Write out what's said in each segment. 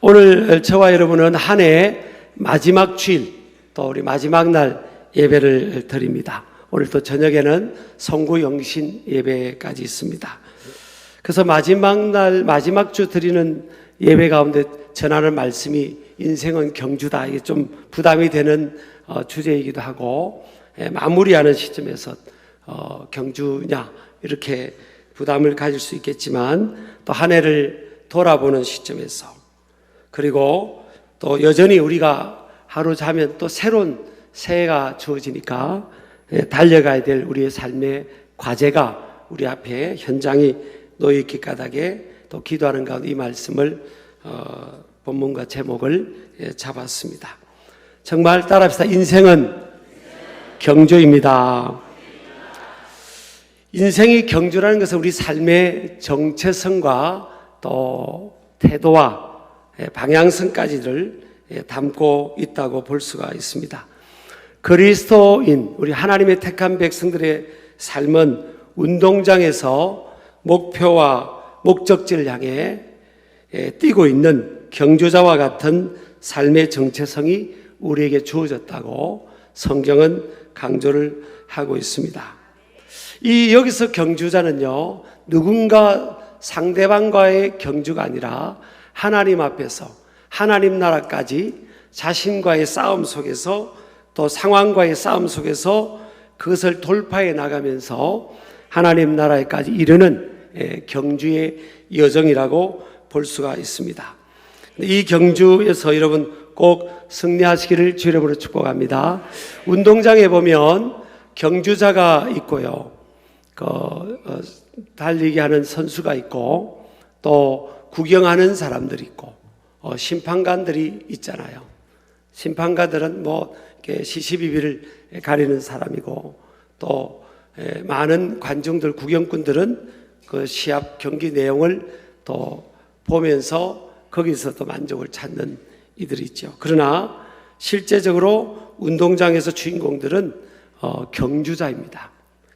오늘 저와 여러분은 한 해 마지막 주일, 또 우리 마지막 날 예배를 드립니다. 오늘 또 저녁에는 성구 영신 예배까지 있습니다. 그래서 마지막 날, 마지막 주 드리는 예배 가운데 전하는 말씀이 인생은 경주다. 이게 좀 부담이 되는 주제이기도 하고, 마무리하는 시점에서 경주냐 이렇게 부담을 가질 수 있겠지만, 또 한 해를 돌아보는 시점에서, 그리고 또 여전히 우리가 하루 자면 또 새로운 새해가 주어지니까 달려가야 될 우리의 삶의 과제가 우리 앞에 현장이 놓여있기 까닭에 또 기도하는 가운데 이 말씀을 본문과 제목을 잡았습니다. 정말 따라합시다. 인생은 경주입니다. 인생이 경주라는 것은 우리 삶의 정체성과 또 태도와 방향성까지를 담고 있다고 볼 수가 있습니다. 그리스도인, 우리 하나님의 택한 백성들의 삶은 운동장에서 목표와 목적지를 향해 뛰고 있는 경주자와 같은 삶의 정체성이 우리에게 주어졌다고 성경은 강조를 하고 있습니다. 여기서 경주자는요, 누군가 상대방과의 경주가 아니라 하나님 앞에서 하나님 나라까지 자신과의 싸움 속에서 또 상황과의 싸움 속에서 그것을 돌파해 나가면서 하나님 나라에까지 이르는 경주의 여정이라고 볼 수가 있습니다. 이 경주에서 여러분 꼭 승리하시기를 주 이름으로 축복합니다. 운동장에 보면 경주자가 있고요, 달리기 하는 선수가 있고 또 구경하는 사람들이 있고 심판관들이 있잖아요. 심판관들은 시시비비를 가리는 사람이고, 또 많은 관중들, 구경꾼들은 그 시합 경기 내용을 또 보면서 거기서 또 만족을 찾는 이들이 있죠. 그러나 실제적으로 운동장에서 주인공들은 경주자입니다.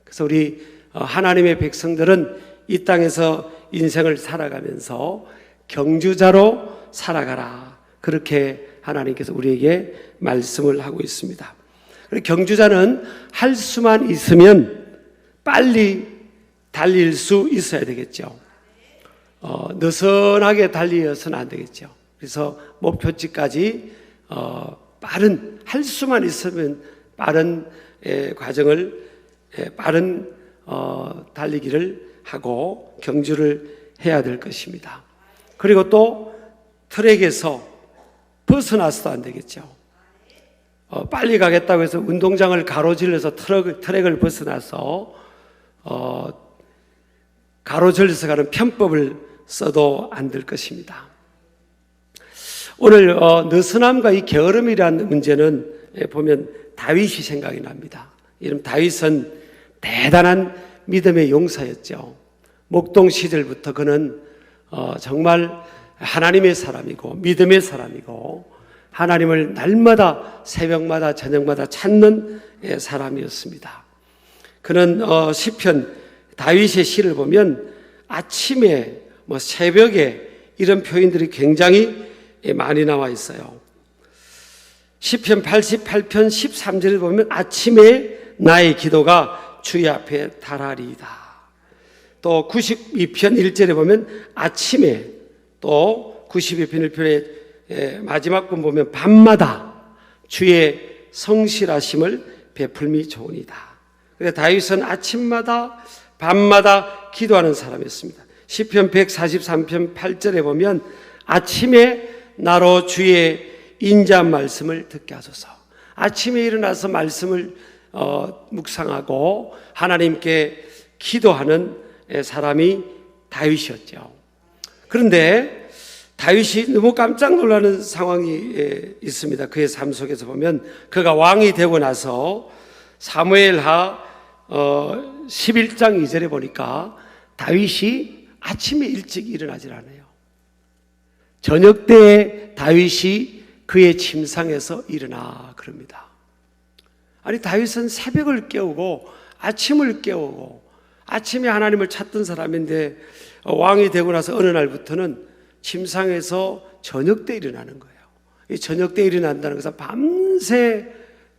그래서 우리 하나님의 백성들은 이 땅에서 인생을 살아가면서 경주자로 살아가라, 그렇게 하나님께서 우리에게 말씀을 하고 있습니다. 경주자는 할 수만 있으면 빨리 달릴 수 있어야 되겠죠. 느슨하게 달리어서는 안 되겠죠. 그래서 목표지까지 할 수만 있으면 빠른 과정을, 빠른 달리기를 하고 경주를 해야 될 것입니다. 그리고 또 트랙에서 벗어나서도 안 되겠죠. 빨리 가겠다고 해서 운동장을 가로질러서 트랙을 벗어나서 가로질러서 가는 편법을 써도 안 될 것입니다. 오늘 느슨함과 이 게으름이라는 문제는 보면 다윗이 생각이 납니다. 이름 다윗은 대단한 믿음의 용사였죠. 목동 시절부터 그는 정말 하나님의 사람이고 믿음의 사람이고 하나님을 날마다 새벽마다 저녁마다 찾는 사람이었습니다. 그는 시편, 다윗의 시를 보면 아침에 새벽에 이런 표현들이 굉장히 많이 나와 있어요. 시편 88편 13절을 보면 아침에 나의 기도가 주의 앞에 달하리이다. 또 92편 1절에 보면 아침에, 또 92편 1편의 마지막 분 보면 밤마다 주의 성실하심을 베풀미 좋으니이다. 그래서 다윗은 아침마다 밤마다 기도하는 사람이었습니다. 시편 143편 8절에 보면 아침에 나로 주의 인자한 말씀을 듣게 하소서. 아침에 일어나서 말씀을 묵상하고 하나님께 기도하는 사람이 다윗이었죠. 그런데 다윗이 너무 깜짝 놀라는 상황이 있습니다. 그의 삶 속에서 보면 그가 왕이 되고 나서 사무엘하 11장 2절에 보니까 다윗이 아침에 일찍 일어나질 않아요. 저녁 때에 다윗이 그의 침상에서 일어나 그럽니다. 아니, 다윗은 새벽을 깨우고 아침을 깨우고 아침에 하나님을 찾던 사람인데 왕이 되고 나서 어느 날부터는 침상에서 저녁 때 일어나는 거예요. 이 저녁 때 일어난다는 것은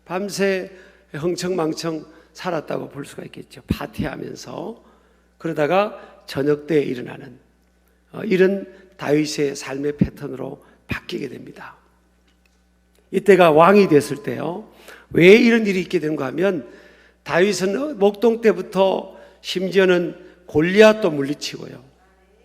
밤새 흥청망청 살았다고 볼 수가 있겠죠. 파티하면서 그러다가 저녁 때 일어나는 이런 다윗의 삶의 패턴으로 바뀌게 됩니다. 이때가 왕이 됐을 때요. 왜 이런 일이 있게 되는가 하면 다윗은 목동 때부터 심지어는 골리앗도 물리치고요.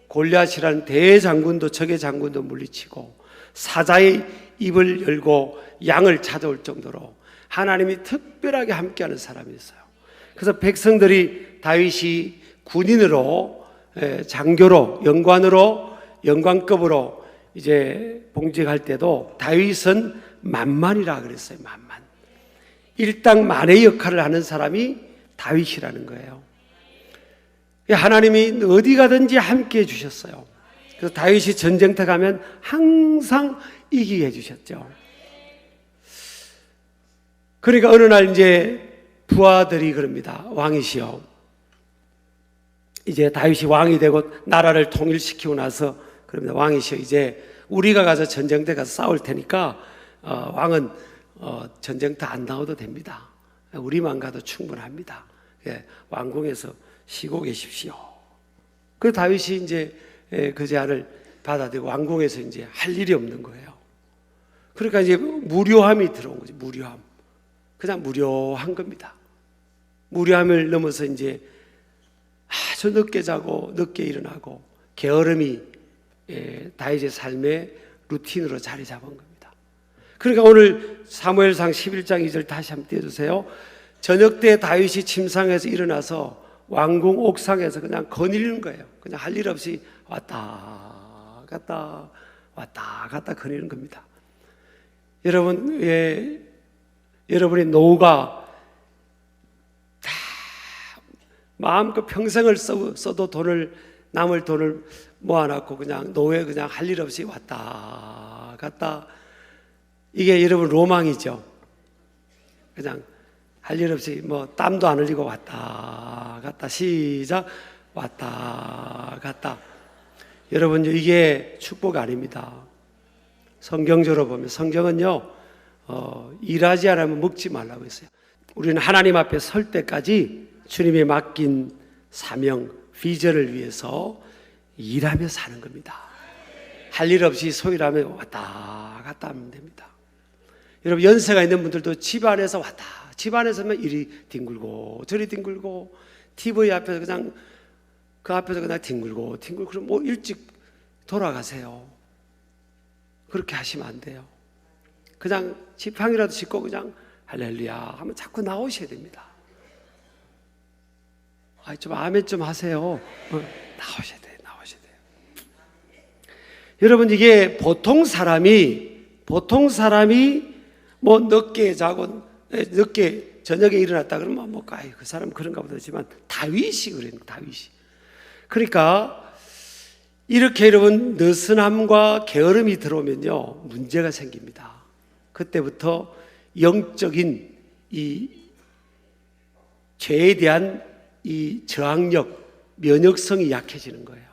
골리앗이라는 대장군도 적의 장군도 물리치고 사자의 입을 열고 양을 찾아올 정도로 하나님이 특별하게 함께하는 사람이었어요. 그래서 백성들이 다윗이 군인으로 장교로 영관급으로 이제 봉직할 때도 다윗은 만만이라 그랬어요. 만만. 일당 만의 역할을 하는 사람이 다윗이라는 거예요. 하나님이 어디 가든지 함께 해주셨어요. 그래서 다윗이 전쟁터 가면 항상 이기게 해주셨죠. 그러니까 어느 날 이제 부하들이 그럽니다. 왕이시여, 이제 다윗이 왕이 되고 나라를 통일시키고 나서 그럽니다. 왕이시여, 이제 우리가 가서 전쟁터에 가서 싸울 테니까 왕은 전쟁터 안 나와도 됩니다. 우리만 가도 충분합니다. 왕궁에서 쉬고 계십시오. 그 다윗이 이제 그 제안을 받아들이고 왕궁에서 이제 할 일이 없는 거예요. 그러니까 이제 무료함이 들어온 거죠. 무료함. 그냥 무료한 겁니다. 무료함을 넘어서 이제 아주 늦게 자고 늦게 일어나고 게으름이 다윗의 삶의 루틴으로 자리 잡은 겁니다. 그러니까 오늘 사무엘상 11장 2절 다시 한번 띄워주세요. 저녁 때 다윗이 침상에서 일어나서 왕궁 옥상에서 그냥 거닐는 거예요. 그냥 할 일 없이 왔다 갔다 거니는 겁니다. 여러분, 여러분의 노후가 다 마음껏 평생을 써도 남을 돈을 모아놨고 그냥 노후에 그냥 할 일 없이 왔다 갔다, 이게 여러분 로망이죠. 그냥 할 일 없이 뭐 땀도 안 흘리고 왔다 갔다, 시작, 왔다 갔다. 여러분, 이게 축복 아닙니다. 성경적으로 보면 성경은요, 일하지 않으면 먹지 말라고 했어요. 우리는 하나님 앞에 설 때까지 주님이 맡긴 사명, 비전을 위해서 일하며 사는 겁니다. 할 일 없이 소일하며 왔다 갔다 하면 됩니다. 여러분, 연세가 있는 분들도 집 안에서 왔다, 집 안에서만 이리 뒹굴고 저리 뒹굴고 TV 앞에서 그냥 그 앞에서 그냥 뒹굴고 그럼 뭐 일찍 돌아가세요. 그렇게 하시면 안 돼요. 그냥 지팡이라도 짚고 그냥 할렐루야 하면 자꾸 나오셔야 됩니다. 좀 아멘 좀 하세요. 나오셔야 돼요. 여러분, 이게 보통 사람이 뭐 늦게 자고 늦게 저녁에 일어났다 그러면 뭐 그 사람 그런가 보다 하지만 다윗이 그래요. 다윗이. 그러니까 이렇게 여러분 느슨함과 게으름이 들어오면요 문제가 생깁니다. 그때부터 영적인 이 죄에 대한 이 저항력, 면역성이 약해지는 거예요.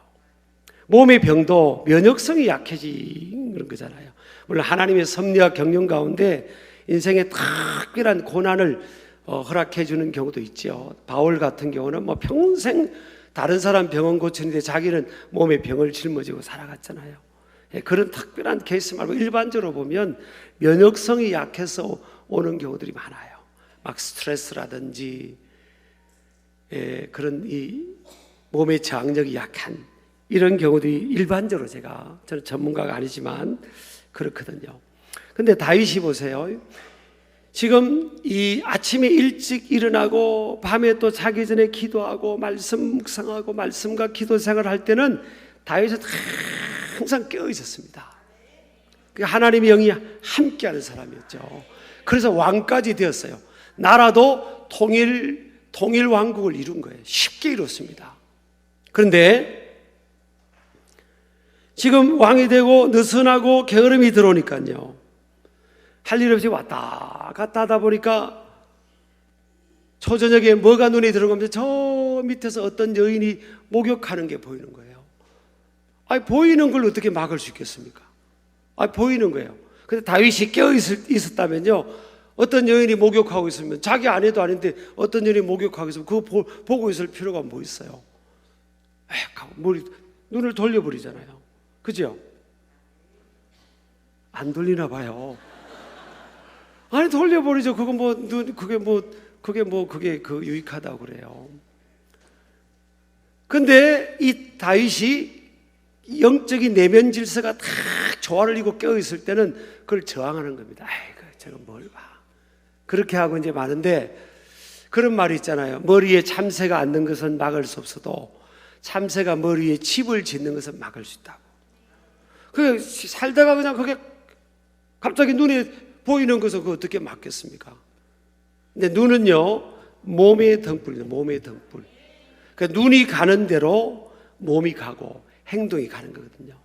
몸의 병도 면역성이 약해지는 거잖아요. 물론 하나님의 섭리와 경륜 가운데 인생에 특별한 고난을 허락해 주는 경우도 있죠. 바울 같은 경우는 뭐 평생 다른 사람 병원 고치는데 자기는 몸에 병을 짊어지고 살아갔잖아요. 그런 특별한 케이스 말고 일반적으로 보면 면역성이 약해서 오는 경우들이 많아요. 막 스트레스라든지 그런 이 몸의 저항력이 약한 이런 경우들이 일반적으로 저는 전문가가 아니지만 그렇거든요. 근데 다윗이 보세요. 지금 이 아침에 일찍 일어나고 밤에 또 자기 전에 기도하고 말씀 묵상하고 말씀과 기도 생활을 할 때는 다윗은 항상 깨어 있었습니다. 하나님의 영이 함께하는 사람이었죠. 그래서 왕까지 되었어요. 나라도 통일 왕국을 이룬 거예요. 쉽게 이뤘습니다. 그런데 지금 왕이 되고 느슨하고 게으름이 들어오니까요, 할 일 없이 왔다 갔다 하다 보니까 초저녁에 뭐가 눈에 들어오면 저 밑에서 어떤 여인이 목욕하는 게 보이는 거예요. 아니, 보이는 걸 어떻게 막을 수 있겠습니까? 아니, 보이는 거예요. 근데 다윗이 깨어 있었다면요, 어떤 여인이 목욕하고 있으면, 자기 아내도 아닌데 어떤 여인이 목욕하고 있으면 그거 보고 있을 필요가 뭐 있어요? 눈을 돌려버리잖아요. 그죠? 안 돌리나 봐요. 아니, 돌려버리죠. 그게 유익하다고 그래요. 근데 이 다윗이 영적인 내면 질서가 다 조화를 이루고 깨어있을 때는 그걸 저항하는 겁니다. 아이고, 저건 뭘 봐. 그렇게 하고 이제 마는데, 그런 말이 있잖아요. 머리에 참새가 앉는 것은 막을 수 없어도 참새가 머리에 집을 짓는 것은 막을 수 있다고. 그 살다가 그냥 그게 갑자기 눈에 보이는 것을 그 어떻게 막겠습니까? 근데 눈은요, 몸의 등불이에요. 몸의 등불. 그러니까 눈이 가는 대로 몸이 가고 행동이 가는 거거든요.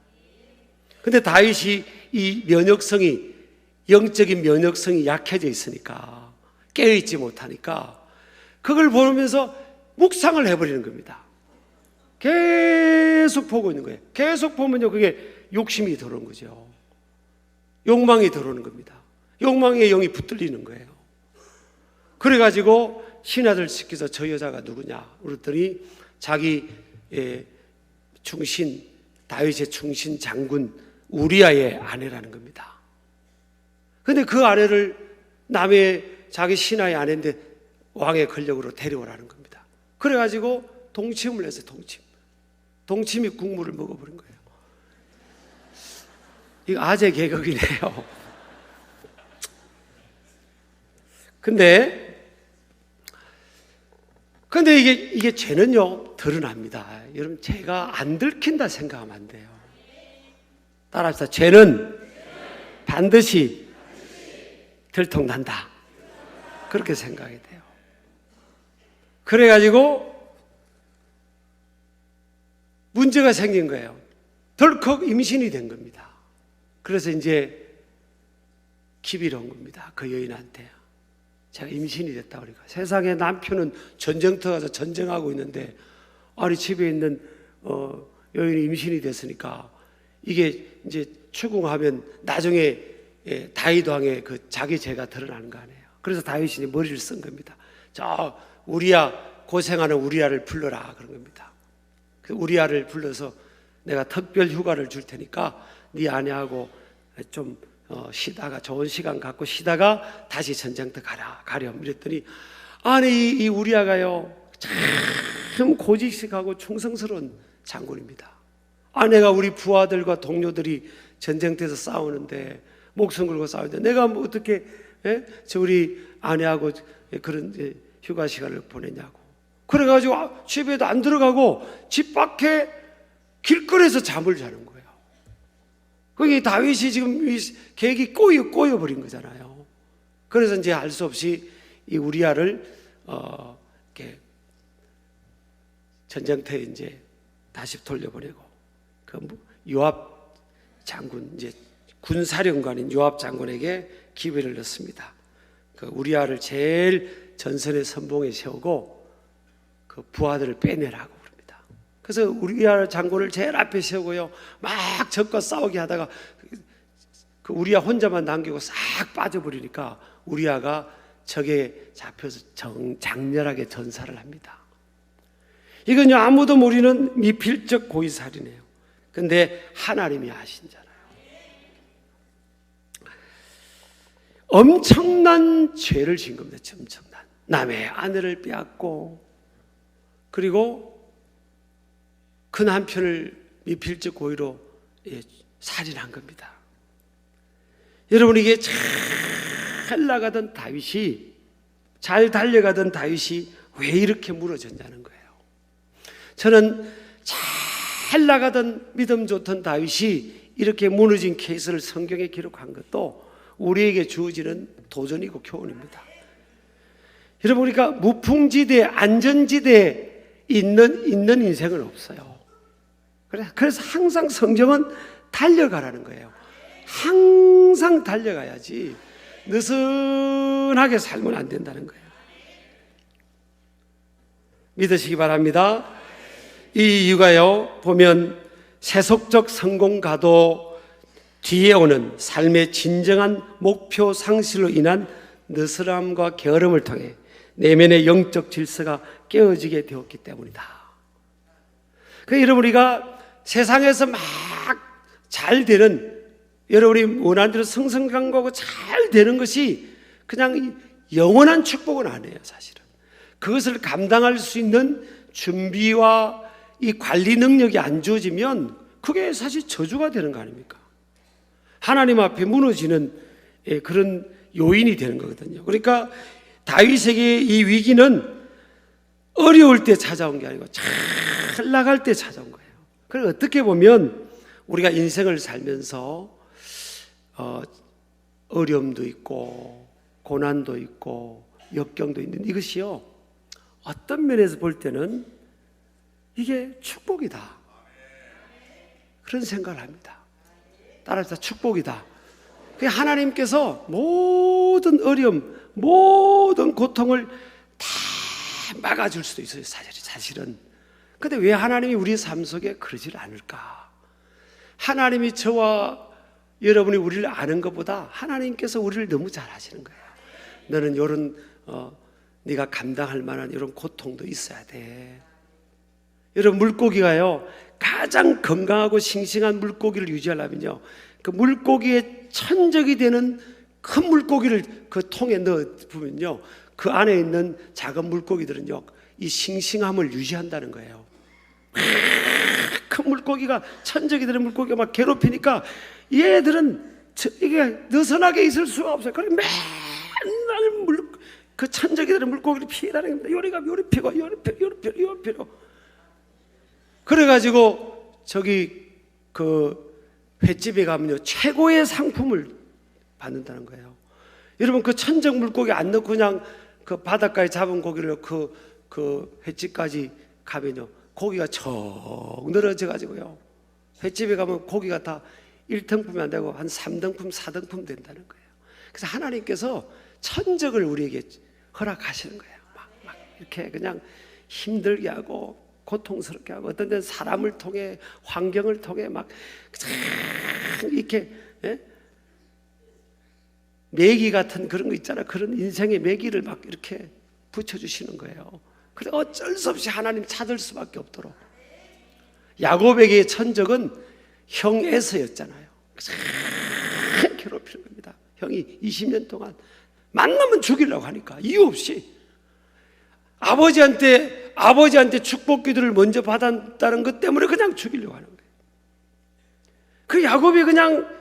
근데 다윗이 이 면역성이, 영적인 면역성이 약해져 있으니까, 깨어있지 못하니까 그걸 보면서 묵상을 해버리는 겁니다. 계속 보고 있는 거예요. 계속 보면요, 그게 욕심이 들어오는 거죠. 욕망이 들어오는 겁니다. 욕망의 영이 붙들리는 거예요. 그래가지고 신하들 시켜서 저 여자가 누구냐 그랬더니 자기 충신, 다윗의 충신 장군 우리아의 아내라는 겁니다. 근데 그 아내를 남의 자기 신하의 아내인데 왕의 권력으로 데려오라는 겁니다. 그래가지고 동침을 했어요. 동침이 국물을 먹어버린 거예요. 이거 아재 개그이네요. 근데 이게 죄는요, 드러납니다. 여러분, 죄가 안 들킨다 생각하면 안 돼요. 따라합시다. 죄는 반드시 들통난다. 그렇게 생각이 돼요. 그래가지고 문제가 생긴 거예요. 덜컥 임신이 된 겁니다. 그래서 이제 기비를 온 겁니다. 그 여인한테. 제가 임신이 됐다 그러니까. 세상에 남편은 전쟁터 가서 전쟁하고 있는데, 아니, 집에 있는 여인이 임신이 됐으니까 이게 이제 추궁하면 나중에 다윗 왕의 그 자기 죄가 드러나는 거 아니에요. 그래서 다윗이 머리를 쓴 겁니다. 저 우리야, 고생하는 우리야를 불러라 그런 겁니다. 그 우리야를 불러서 내가 특별 휴가를 줄 테니까 네 아내하고 좀 쉬다가 좋은 시간 갖고 쉬다가 다시 전쟁터 가렴 이랬더니, 아니, 이 우리아가요 참 고지식하고 충성스러운 장군입니다. 아내가 우리 부하들과 동료들이 전쟁터에서 싸우는데, 목숨 걸고 싸우는데 내가 뭐 어떻게 저 우리 아내하고 그런 휴가 시간을 보내냐고. 그래가지고 집에도 안 들어가고 집 밖에 길거리에서 잠을 자는 거예요. 그게 다윗이 지금 계획이 꼬여버린 거잖아요. 그래서 이제 알 수 없이 이 우리아를 이렇게 전쟁터에 이제 다시 돌려보내고, 그 요압 장군, 이제 군사령관인 요압 장군에게 기회를 넣습니다. 그 우리아를 제일 전선의 선봉에 세우고 그 부하들을 빼내라고 그럽니다. 그래서 우리아 장군을 제일 앞에 세우고요, 막 적과 싸우게 하다가 그 우리아 혼자만 남기고 싹 빠져버리니까 우리아가 적에 잡혀서 장렬하게 전사를 합니다. 이건요, 아무도 모르는 미필적 고의살이네요. 근데 하나님이 아신잖아요. 엄청난 죄를 지은 겁니다. 엄청난. 남의 아내를 빼앗고, 그리고 그 남편을 미필적 고의로 살인한 겁니다. 여러분, 이게 잘 나가던 다윗이, 잘 달려가던 다윗이 왜 이렇게 무너졌냐는 거예요. 저는 잘 나가던 믿음 좋던 다윗이 이렇게 무너진 케이스를 성경에 기록한 것도 우리에게 주어지는 도전이고 교훈입니다. 여러분, 우리가 무풍지대, 안전지대에 있는 인생은 없어요. 그래서 항상 성경은 달려가라는 거예요. 항상 달려가야지 느슨하게 살면 안 된다는 거예요. 믿으시기 바랍니다. 이 이유가요, 보면 세속적 성공가도 뒤에 오는 삶의 진정한 목표 상실로 인한 느슨함과 게으름을 통해 내면의 영적 질서가 깨어지게 되었기 때문이다. 여러분, 우리가 세상에서 막 잘 되는, 여러분이 원하는 대로 승승장구하고 잘 되는 것이 그냥 영원한 축복은 아니에요. 사실은 그것을 감당할 수 있는 준비와 이 관리 능력이 안 주어지면 그게 사실 저주가 되는 거 아닙니까? 하나님 앞에 무너지는 그런 요인이 되는 거거든요. 그러니까 다윗에게 이 위기는 어려울 때 찾아온 게 아니고 잘 나갈 때 찾아온 거예요. 그래서 어떻게 보면 우리가 인생을 살면서 어려움도 있고 고난도 있고 역경도 있는 이것이요, 어떤 면에서 볼 때는 이게 축복이다, 그런 생각을 합니다. 따라서 축복이다. 하나님께서 모든 어려움, 모든 고통을 다 막아줄 수도 있어요, 사실은. 근데 왜 하나님이 우리 삶 속에 그러질 않을까? 하나님이 저와 여러분이 우리를 아는 것보다 하나님께서 우리를 너무 잘 아시는 거예요. 너는 이런 네가 감당할 만한 이런 고통도 있어야 돼. 여러분, 물고기가요, 가장 건강하고 싱싱한 물고기를 유지하려면요, 그 물고기의 천적이 되는 큰 물고기를 그 통에 넣어보면요, 그 안에 있는 작은 물고기들은요, 이 싱싱함을 유지한다는 거예요. 큰 물고기가, 천적이 되는 물고기가 막 괴롭히니까 얘들은 이게 느슨하게 있을 수가 없어요. 그래서 맨날 그 천적이 되는 물고기를 피해다니는 겁니다. 요리 피고 그래가지고 저기 그 횟집에 가면요, 최고의 상품을 받는다는 거예요. 여러분, 그 천적 물고기 안 넣고 그냥 그 바닷가에 잡은 고기를 그 횟집까지 가면요, 고기가 척 늘어져 가지고요, 횟집에 가면 고기가 다 1등품이 안 되고 한 3등품, 4등품 된다는 거예요. 그래서 하나님께서 천적을 우리에게 허락하시는 거예요. 막 이렇게 그냥 힘들게 하고 고통스럽게 하고, 어떤 데는 사람을 통해, 환경을 통해 막 이렇게, 예? 매기 같은 그런 거 있잖아. 그런 인생의 매기를 막 이렇게 붙여주시는 거예요. 그래서 어쩔 수 없이 하나님 찾을 수밖에 없도록. 야곱에게 천적은 형 에서였잖아요. 괴롭히는 겁니다. 형이 20년 동안 만나면 죽이려고 하니까 이유 없이 아버지한테 축복 기도를 먼저 받았다는 것 때문에 그냥 죽이려고 하는 거예요. 그 야곱이 그냥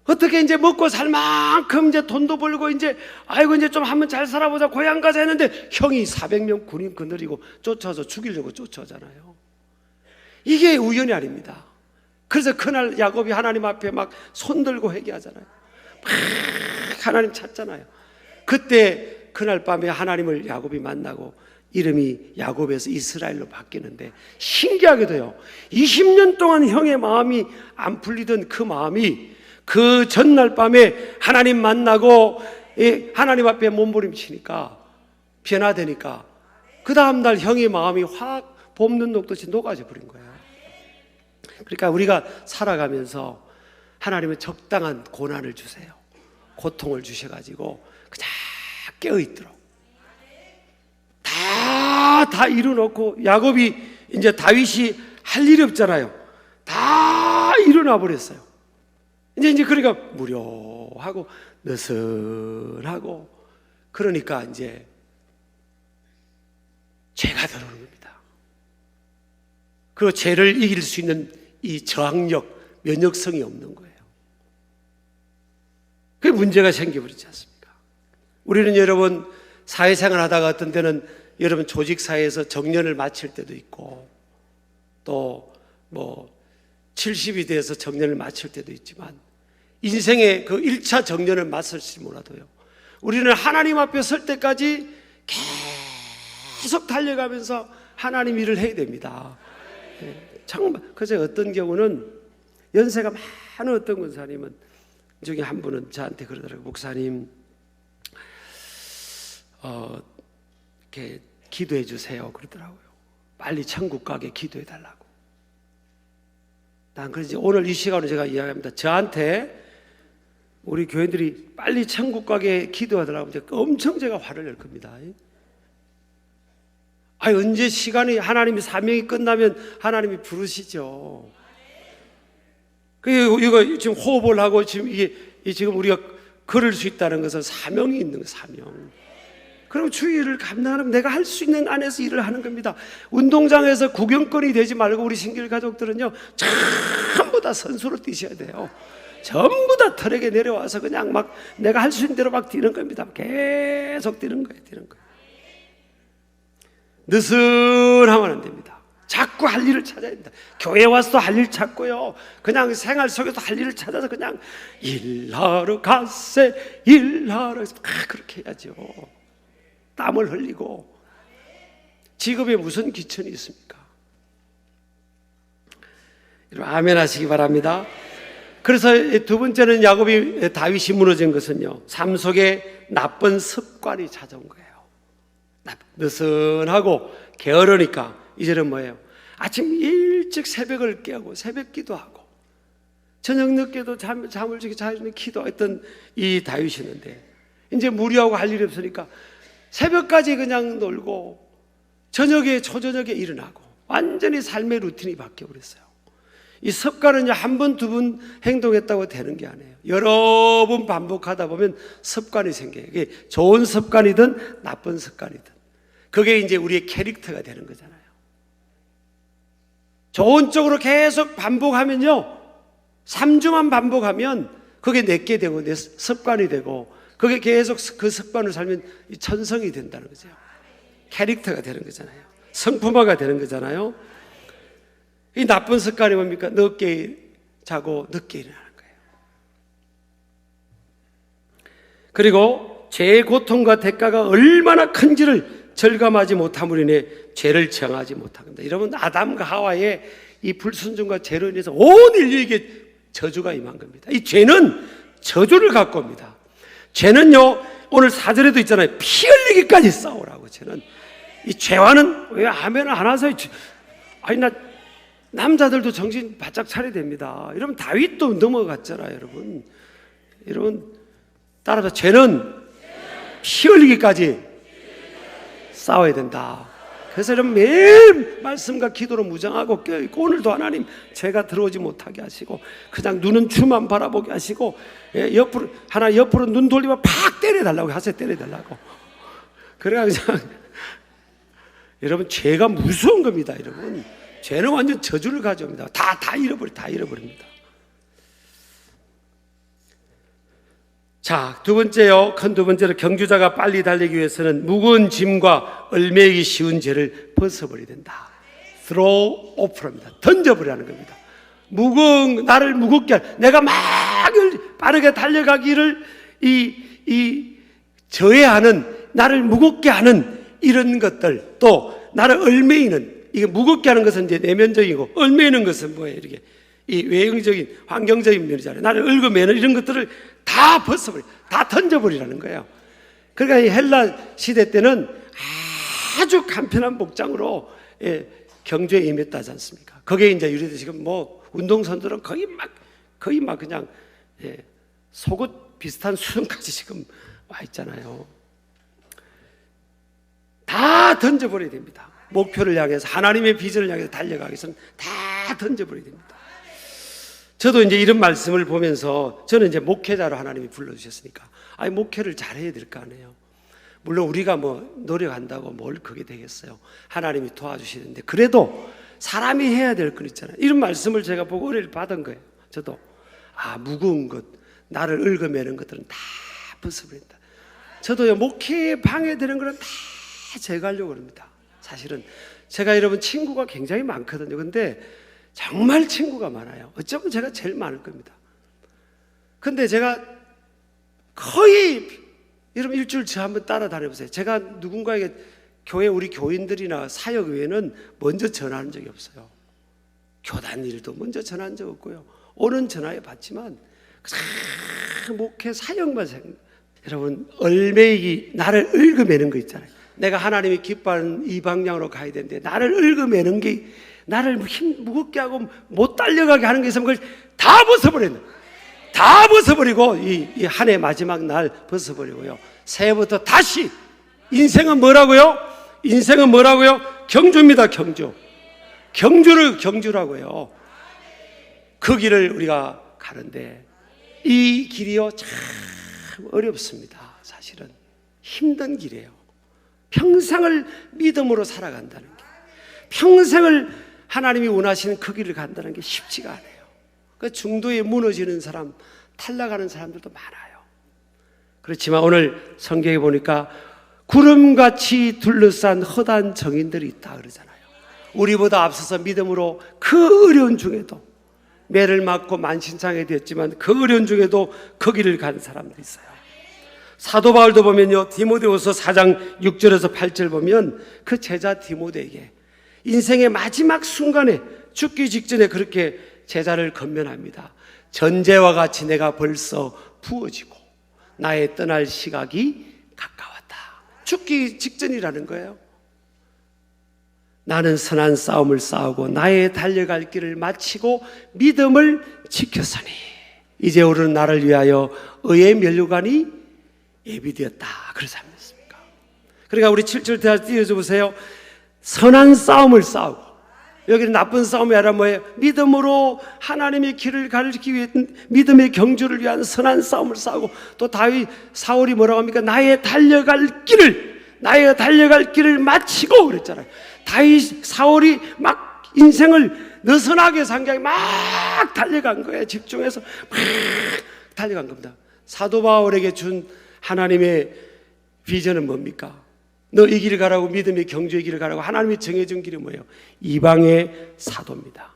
어떻게 이제 먹고 살 만큼 이제 돈도 벌고 이제 아이고 이제 좀 한번 잘 살아보자, 고향 가자 했는데 형이 400명 군인 거느리고 쫓아서 죽이려고 쫓아오잖아요. 이게 우연이 아닙니다. 그래서 그날 야곱이 하나님 앞에 막 손들고 회개하잖아요. 막 하나님 찾잖아요. 그때 그날 밤에 하나님을 야곱이 만나고 이름이 야곱에서 이스라엘로 바뀌는데, 신기하게도요, 20년 동안 형의 마음이 안 풀리던 그 마음이 그 전날 밤에 하나님 만나고 하나님 앞에 몸부림치니까 변화되니까 그 다음날 형의 마음이 확 봄눈 녹듯이 녹아져 버린 거예요. 그러니까 우리가 살아가면서 하나님은 적당한 고난을 주세요. 고통을 주셔가지고 그냥 깨어있도록 다 이루놓고, 야곱이 이제 다윗이 할 일이 없잖아요. 다 일어나 버렸어요. 이제 그러니까 무료하고 느슨하고, 그러니까 이제 죄가 들어오는 겁니다. 그리고 죄를 이길 수 있는 이 저항력, 면역성이 없는 거예요. 그게 문제가 생겨버리지 않습니까? 우리는 여러분 사회생활 하다가 어떤 때는 여러분 조직사회에서 정년을 마칠 때도 있고, 또 뭐 70이 돼서 정년을 마칠 때도 있지만, 인생의 그 1차 정년을 마칠지 몰라도요, 우리는 하나님 앞에 설 때까지 계속 달려가면서 하나님 일을 해야 됩니다. 정말. 그래서 어떤 경우는 연세가 많은 어떤 권사님은 중에 한 분은 저한테 그러더라고요. 목사님, 이렇게 기도해 주세요 그러더라고요. 빨리 천국 가게 기도해 달라고. 난 그러지 오늘 이 시간으로 제가 이야기합니다. 저한테 우리 교인들이 빨리 천국 가게 기도하더라고 엄청 제가 화를 낼 겁니다. 언제 시간이 하나님이 사명이 끝나면 하나님이 부르시죠. 이거 지금 호흡을 하고 지금 우리가 걸을 수 있다는 것은 사명이 있는 거예요. 사명. 그럼 주일을 감당하면 내가 할 수 있는 안에서 일을 하는 겁니다. 운동장에서 구경거리 되지 말고 우리 신길 가족들은요 전부 다 선수로 뛰셔야 돼요. 전부 다 트랙에 내려와서 그냥 막 내가 할 수 있는 대로 막 뛰는 겁니다. 계속 뛰는 거예요. 느슨하면 안 됩니다. 자꾸 할 일을 찾아야 됩니다. 교회 와서도 할 일 찾고요, 그냥 생활 속에서 할 일을 찾아서 그냥 일하러 갔세 일하러 그렇게 해야죠. 땀을 흘리고. 직업에 무슨 기천이 있습니까? 여러분 아멘 하시기 바랍니다. 그래서 두 번째는 야곱이 다윗이 무너진 것은요, 삶 속에 나쁜 습관이 찾아온 거예요. 느슨하고 게으르니까 이제는 뭐예요? 아침 일찍 새벽을 깨고 새벽 기도하고 저녁 늦게도 잠을 자는 기도했던 이 다윗이었는데, 이제 무리하고 할 일이 없으니까 새벽까지 그냥 놀고 저녁에 초저녁에 일어나고 완전히 삶의 루틴이 바뀌어버렸어요. 이 습관은요, 한 번, 두 번 행동했다고 되는 게 아니에요. 여러 번 반복하다 보면 습관이 생겨요. 이게 좋은 습관이든 나쁜 습관이든 그게 이제 우리의 캐릭터가 되는 거잖아요. 좋은 쪽으로 계속 반복하면요, 3주만 반복하면 그게 내게 되고 내 습관이 되고, 그게 계속 그 습관을 살면 천성이 된다는 거죠. 캐릭터가 되는 거잖아요. 성품화가 되는 거잖아요. 이 나쁜 습관이 뭡니까? 늦게 자고 늦게 일어나는 거예요. 그리고 죄의 고통과 대가가 얼마나 큰지를 절감하지 못함으로 인해 죄를 정하지 못한 겁니다. 여러분, 아담과 하와의 이 불순종과 죄로 인해서 온 인류에게 저주가 임한 겁니다. 이 죄는 저주를 갖고 옵니다. 죄는요, 오늘 4절에도 있잖아요. 피 흘리기까지 싸우라고. 죄는, 이 죄와는 왜 아멘을 안 하세요? 남자들도 정신 바짝 차려야 됩니다. 여러분, 다윗도 넘어갔잖아요. 여러분 따라서 죄는 피 흘리기까지 싸워야 된다. 그래서 여러분 매일 말씀과 기도로 무장하고 껴있고, 오늘도 하나님 죄가 들어오지 못하게 하시고 그냥 눈은 주만 바라보게 하시고, 옆으로 눈 돌리면 팍 때려달라고 하세요. 때려달라고. 그래야 그냥 여러분, 죄가 무서운 겁니다. 여러분, 죄는 완전 저주를 가져옵니다. 다 잃어버립니다. 자, 두 번째요. 큰 두 번째로, 경주자가 빨리 달리기 위해서는 무거운 짐과 얼매이기 쉬운 죄를 벗어버려야 된다. throw off입니다. 던져버리라는 겁니다. 나를 무겁게 내가 막 빠르게 달려가기를 저해하는, 나를 무겁게 하는 이런 것들, 또 나를 얼매이는, 이게 무겁게 하는 것은 이제 내면적이고, 얼매이는 것은 뭐예요? 이렇게 이 외형적인 환경적인 면이잖아요. 나를 얽어매는 이런 것들을 다 벗어버려, 다 던져버리라는 거예요. 그러니까 이 헬라 시대 때는 아주 간편한 복장으로 경주에 임했다지 않습니까? 거기에 이제 유리도 지금 운동선수들은 거의 막 그냥 속옷 비슷한 수준까지 지금 와 있잖아요. 다 던져버려야 됩니다. 목표를 향해서, 하나님의 비전을 향해서 달려가기 위해서는 다 던져버려야 됩니다. 저도 이제 이런 말씀을 보면서, 저는 이제 목회자로 하나님이 불러주셨으니까, 목회를 잘해야 될 거 아니에요. 물론 우리가 노력한다고 뭘 그게 되겠어요. 하나님이 도와주시는데, 그래도 사람이 해야 될 건 있잖아요. 이런 말씀을 제가 보고 은혜를 받은 거예요. 저도 무거운 것, 나를 얽어매는 것들은 다 벗어버린다. 저도요, 목회에 방해되는 거는 다 제가 하려고 합니다. 사실은 제가 여러분 친구가 굉장히 많거든요. 근데 정말 친구가 많아요. 어쩌면 제가 제일 많을 겁니다. 근데 제가 거의, 여러분 일주일 저 한번 따라다녀보세요. 제가 누군가에게 우리 교인들이나 사역 외에는 먼저 전화한 적이 없어요. 교단 일도 먼저 전화한 적 없고요. 오는 전화에 받지만 목회 사역만 여러분, 얼매이기, 나를 얽어매는 거 있잖아요. 내가 하나님이 기뻐하는 이 방향으로 가야 되는데 나를 얽어매는 게 나를 무겁게 하고 못 달려가게 하는 게 있으면 그걸 다 벗어버리는, 다 벗어버리고 이 한 해 마지막 날 벗어버리고요, 새해부터 다시 인생은 뭐라고요? 인생은 뭐라고요? 경주입니다. 경주라고요. 그 길을 우리가 가는데 이 길이요 참 어렵습니다. 사실은 힘든 길이에요. 평생을 믿음으로 살아간다는 게, 평생을 하나님이 원하시는 그 길을 간다는 게 쉽지가 않아요. 그 중도에 무너지는 사람, 탈락하는 사람들도 많아요. 그렇지만 오늘 성경에 보니까 구름같이 둘러싼 허다한 정인들이 있다 그러잖아요. 우리보다 앞서서 믿음으로 그 어려운 중에도, 매를 맞고 만신창이 되었지만 그 어려운 중에도 그 길을 간 사람들이 있어요. 사도 바울도 보면요, 디모데후서 4장 6절에서 8절 보면 그 제자 디모데에게 인생의 마지막 순간에 죽기 직전에 그렇게 제자를 건면합니다. 전제와 같이 내가 벌써 부어지고 나의 떠날 시각이 가까웠다. 죽기 직전이라는 거예요. 나는 선한 싸움을 싸우고 나의 달려갈 길을 마치고 믿음을 지켰으니 이제 오르는 나를 위하여 의의 면류관이 예비되었다. 그러지 않습니까? 그러니까 우리 7절 다 띄워줘 보세요. 선한 싸움을 싸우고, 여기는 나쁜 싸움이 아니라 뭐예요? 믿음으로 하나님의 길을 가르치기 위해 믿음의 경주를 위한 선한 싸움을 싸우고, 또 사울이 뭐라고 합니까? 나의 달려갈 길을 마치고 그랬잖아요. 사울이 막 인생을 느슨하게 산 게 막 달려간 거예요. 집중해서 막 달려간 겁니다. 사도 바울에게 준 하나님의 비전은 뭡니까? 너 이 길을 가라고, 믿음의 경주의 길을 가라고 하나님이 정해준 길이 뭐예요? 이방의 사도입니다.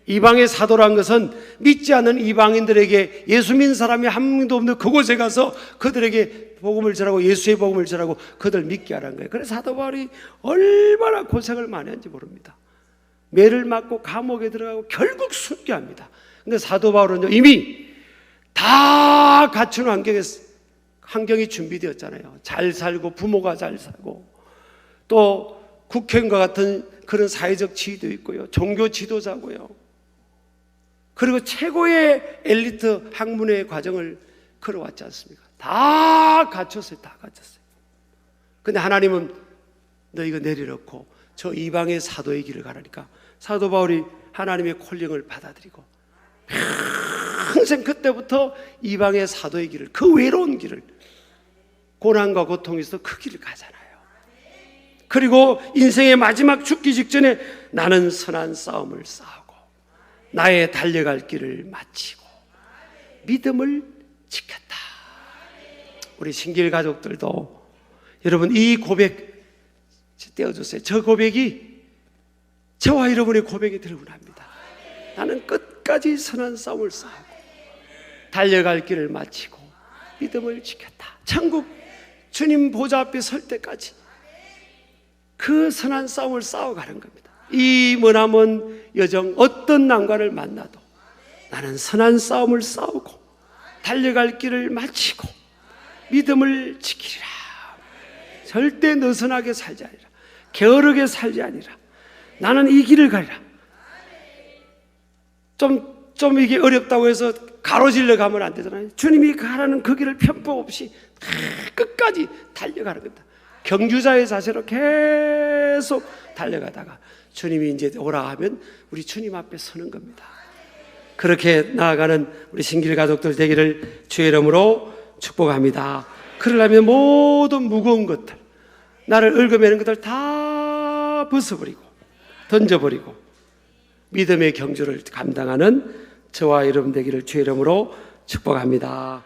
이방의 사도란 것은 믿지 않는 이방인들에게, 예수 믿는 사람이 한 명도 없는 그곳에 가서 그들에게 복음을 전하고 예수의 복음을 전하고 그들 믿게 하라는 거예요. 그래서 사도 바울이 얼마나 고생을 많이 한지 모릅니다. 매를 맞고 감옥에 들어가고 결국 순교합니다. 근데 사도 바울은요, 이미 다 갖춘 환경이 준비되었잖아요. 잘 살고, 부모가 잘 살고, 또 국회의원과 같은 그런 사회적 지위도 있고요, 종교 지도자고요, 그리고 최고의 엘리트 학문의 과정을 걸어왔지 않습니까? 다 갖췄어요. 근데 하나님은 너 이거 내려놓고 저 이방의 사도의 길을 가라니까 사도 바울이 하나님의 콜링을 받아들이고 평생 그때부터 이방의 사도의 길을, 그 외로운 길을, 고난과 고통이 있어 그 길을 가잖아요. 그리고 인생의 마지막 죽기 직전에 나는 선한 싸움을 싸우고 나의 달려갈 길을 마치고 믿음을 지켰다. 우리 신길 가족들도 여러분 이 고백 떼어주세요. 저 고백이 저와 여러분의 고백이 되려고 합니다. 나는 끝까지 선한 싸움을 싸우고 달려갈 길을 마치고 믿음을 지켰다. 천국 주님 보좌 앞에 설 때까지 그 선한 싸움을 싸워가는 겁니다. 이 머나먼 여정 어떤 난관을 만나도 나는 선한 싸움을 싸우고 달려갈 길을 마치고 믿음을 지키리라. 절대 느슨하게 살지 아니라, 게으르게 살지 아니라 나는 이 길을 가리라. 좀 이게 어렵다고 해서 가로질러 가면 안 되잖아요. 주님이 가라는 그 길을 편법 없이 끝까지 달려가는 겁니다. 경주자의 자세로 계속 달려가다가 주님이 이제 오라 하면 우리 주님 앞에 서는 겁니다. 그렇게 나아가는 우리 신길 가족들 되기를 주의 이름으로 축복합니다. 그러려면 모든 무거운 것들, 나를 얽어매는 것들 다 벗어버리고 던져버리고 믿음의 경주를 감당하는 저와 여러분 되기를 주의 이름으로 축복합니다.